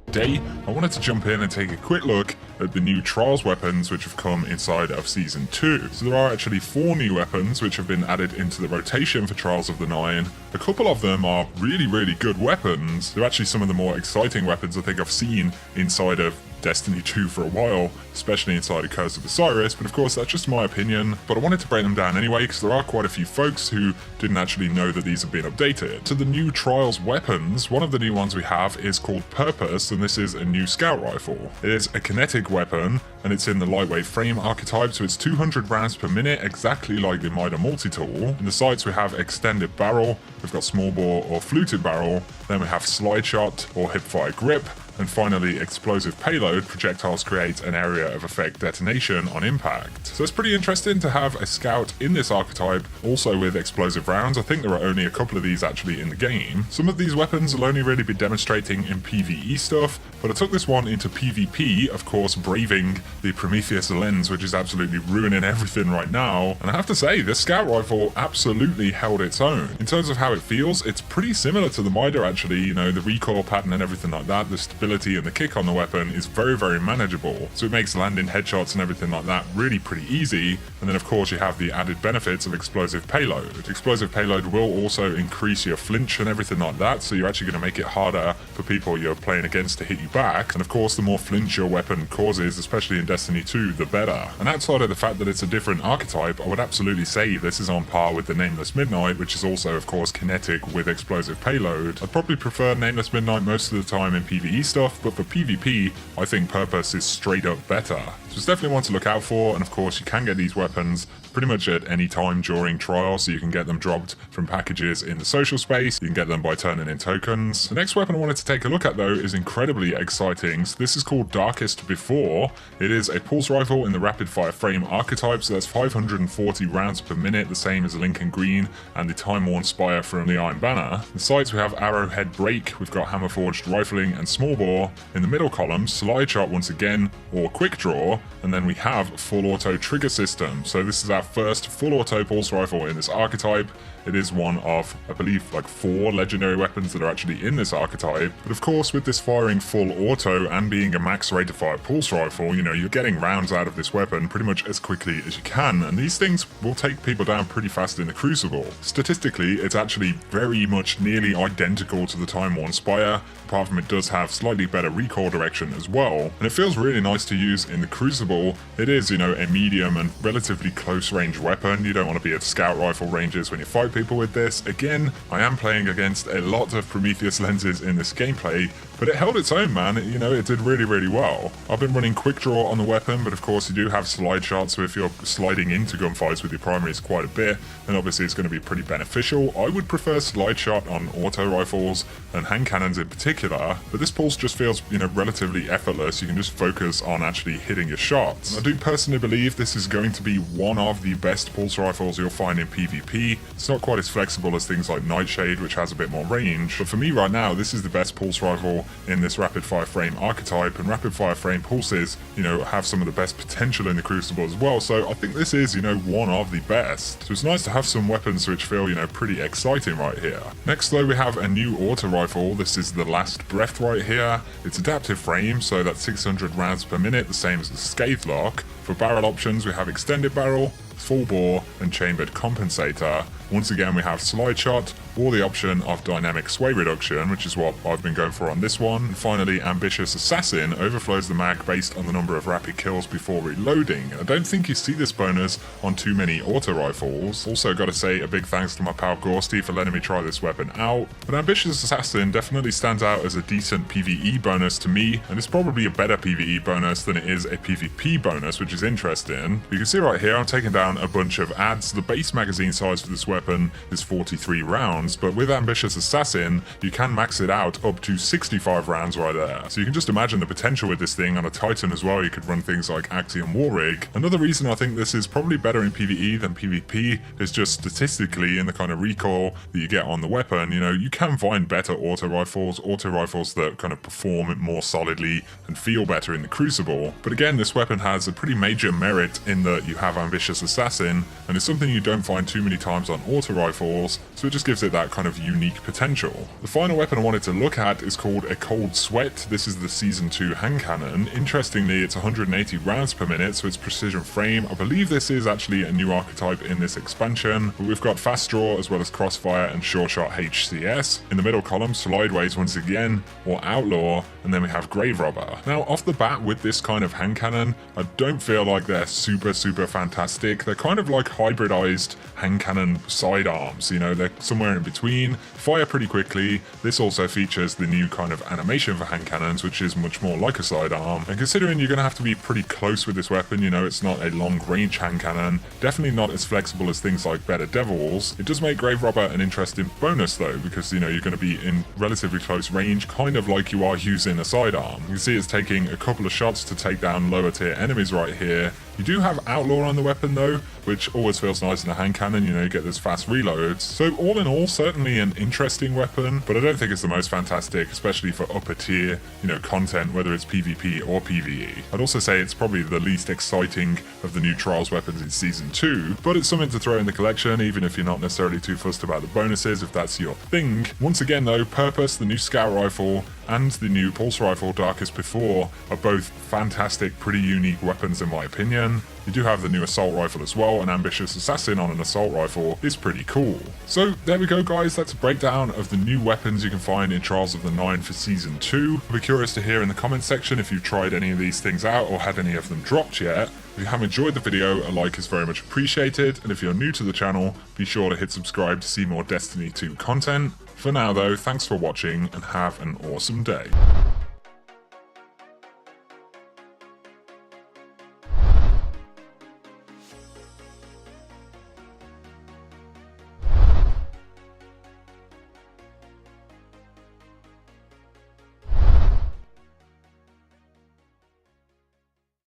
Today, I wanted to jump in and take a quick look at the new Trials weapons which have come inside of Season 2. So there are actually 4 new weapons which have been added into the rotation for Trials of the Nine. A couple of them are really good weapons. They're actually some of the more exciting weapons I think I've seen inside of Destiny 2 for a while, especially inside of Curse of Osiris, but of course that's just my opinion, but I wanted to break them down anyway because there are quite a few folks who didn't actually know that these have been updated. To the new Trials weapons, one of the new ones we have is called Purpose, and this is a new scout rifle. It is a kinetic weapon, and it's in the lightweight frame archetype, so it's 200 rounds per minute, exactly like the Mida multi-tool. In the sights we have extended barrel, we've got small bore or fluted barrel, then we have slide shot or hipfire grip, and finally explosive payload. Projectiles create an area of effect detonation on impact. So it's pretty interesting to have a scout in this archetype, also with explosive rounds. I think there are only a couple of these actually in the game. Some of these weapons will only really be demonstrating in PvE stuff, but I took this one into PvP, of course braving the Prometheus lens, which is absolutely ruining everything right now. And I have to say, this scout rifle absolutely held its own. In terms of how it feels, it's pretty similar to the Mida actually, you know, the recoil pattern and everything like that, the stability and the kick on the weapon is very manageable, so it makes landing headshots and everything like that really pretty easy. And then of course you have the added benefits of explosive payload. Explosive payload will also increase your flinch and everything like that, so you're actually going to make it harder for people you're playing against to hit you back, and of course the more flinch your weapon causes, especially in Destiny 2, the better. And outside of the fact that it's a different archetype, I would absolutely say this is on par with the Nameless Midnight, which is also of course kinetic with explosive payload. I'd probably prefer Nameless Midnight most of the time in PvE stuff, but for PvP, I think Purpose is straight up better. So it's definitely one to look out for, and of course you can get these weapons pretty much at any time during trial, so you can get them dropped from packages in the social space, you can get them by turning in tokens. The next weapon I wanted to take a look at though is incredibly exciting. So this is called Darkest Before. It is a pulse rifle in the rapid fire frame archetype, so that's 540 rounds per minute, the same as Lincoln Green and the Time-Worn Spire from the Iron Banner. In the sights we have Arrowhead Break, we've got Hammer Forged Rifling and Small Bore. In the middle column, Slide Shot once again, or Quick Draw, and then we have Full Auto Trigger System. So this is our first full auto pulse rifle in this archetype. It is one of, I believe, like 4 legendary weapons that are actually in this archetype. But of course, with this firing full auto and being a max rate of fire pulse rifle, you know, you're getting rounds out of this weapon pretty much as quickly as you can. And these things will take people down pretty fast in the Crucible. Statistically, it's actually very much nearly identical to the Time-Worn Spire, apart from it does have slightly better recoil direction as well. And it feels really nice to use in the Crucible. It is, you know, a medium and relatively close range weapon. You don't want to be at scout rifle ranges when you fight people with this. Again, I am playing against a lot of Prometheus lenses in this gameplay, but it held its own, man. You know, it did really well. I've been running quick draw on the weapon, but of course you do have slide shots, so if you're sliding into gunfights with your primaries quite a bit, then obviously it's going to be pretty beneficial. I would prefer slide shot on auto rifles and hand cannons in particular, but this pulse just feels, you know, relatively effortless. You can just focus on actually hitting your shots. I do personally believe this is going to be one of the best pulse rifles you'll find in PvP. It's not quite as flexible as things like Nightshade, which has a bit more range, but for me right now, this is the best pulse rifle in this rapid fire frame archetype, and rapid fire frame pulses, you know, have some of the best potential in the Crucible as well, so I think this is, you know, one of the best. So it's nice to have some weapons which feel, you know, pretty exciting right here. Next though, we have a new auto rifle. This is the Last Breath right here. It's adaptive frame, so that's 600 rounds per minute, the same as the Scathe Lock. For barrel options, we have extended barrel, full bore, and chambered compensator. Once again, we have slide shot, or the option of dynamic sway reduction, which is what I've been going for on this one. And finally, Ambitious Assassin overflows the mag based on the number of rapid kills before reloading. I don't think you see this bonus on too many auto rifles. Also gotta say a big thanks to my pal Gorsty for letting me try this weapon out. But Ambitious Assassin definitely stands out as a decent PvE bonus to me, and it's probably a better PvE bonus than it is a PvP bonus, which is interesting. You can see right here, I'm taking down a bunch of adds. The base magazine size for this weapon is 43 rounds, but with Ambitious Assassin, you can max it out up to 65 rounds right there. So you can just imagine the potential with this thing. On a Titan as well, you could run things like Axiom War Rig. Another reason I think this is probably better in PvE than PvP is just statistically in the kind of recoil that you get on the weapon. You know, you can find better auto rifles that kind of perform more solidly and feel better in the Crucible. But again, this weapon has a pretty major merit in that you have Ambitious Assassin, and it's something you don't find too many times on auto rifles, so it just gives it that kind of unique potential. The final weapon I wanted to look at is called a Cold Sweat. This is the Season 2 hand cannon. Interestingly, it's 180 rounds per minute, so it's precision frame. I believe this is actually a new archetype in this expansion, but we've got fast draw as well as crossfire and sure shot HCS. In the middle column, slideways once again, or outlaw, and then we have grave robber. Now off the bat with this kind of hand cannon, I don't feel like they're super fantastic. They're kind of like hybridized hand cannon sidearms, you know, they're somewhere in between, fire pretty quickly. This also features the new kind of animation for hand cannons, which is much more like a sidearm. And considering you're going to have to be pretty close with this weapon, you know, it's not a long range hand cannon, definitely not as flexible as things like Better Devils. It does make grave robber an interesting bonus though, because you know you're going to be in relatively close range, kind of like you are using a sidearm. You can see it's taking a couple of shots to take down lower tier enemies right here. You do have outlaw on the weapon though, which always feels nice in a hand cannon, you know, you get those fast reloads. So all in all, certainly an interesting weapon, but I don't think it's the most fantastic, especially for upper tier, you know, content, whether it's PvP or PvE. I'd also say it's probably the least exciting of the new Trials weapons in Season 2, but it's something to throw in the collection, even if you're not necessarily too fussed about the bonuses, if that's your thing. Once again though, Purpose, the new scout rifle, and the new pulse rifle Darkest Before are both fantastic, pretty unique weapons in my opinion. You do have the new assault rifle as well. An ambitious assassin on an assault rifle is pretty cool. So there we go guys, that's a breakdown of the new weapons you can find in Trials of the Nine for Season 2. I'll be curious to hear in the comments section if you've tried any of these things out or had any of them dropped yet. If you have enjoyed the video, a like is very much appreciated, and if you're new to the channel, be sure to hit subscribe to see more Destiny 2 content. For now though, thanks for watching and have an awesome day.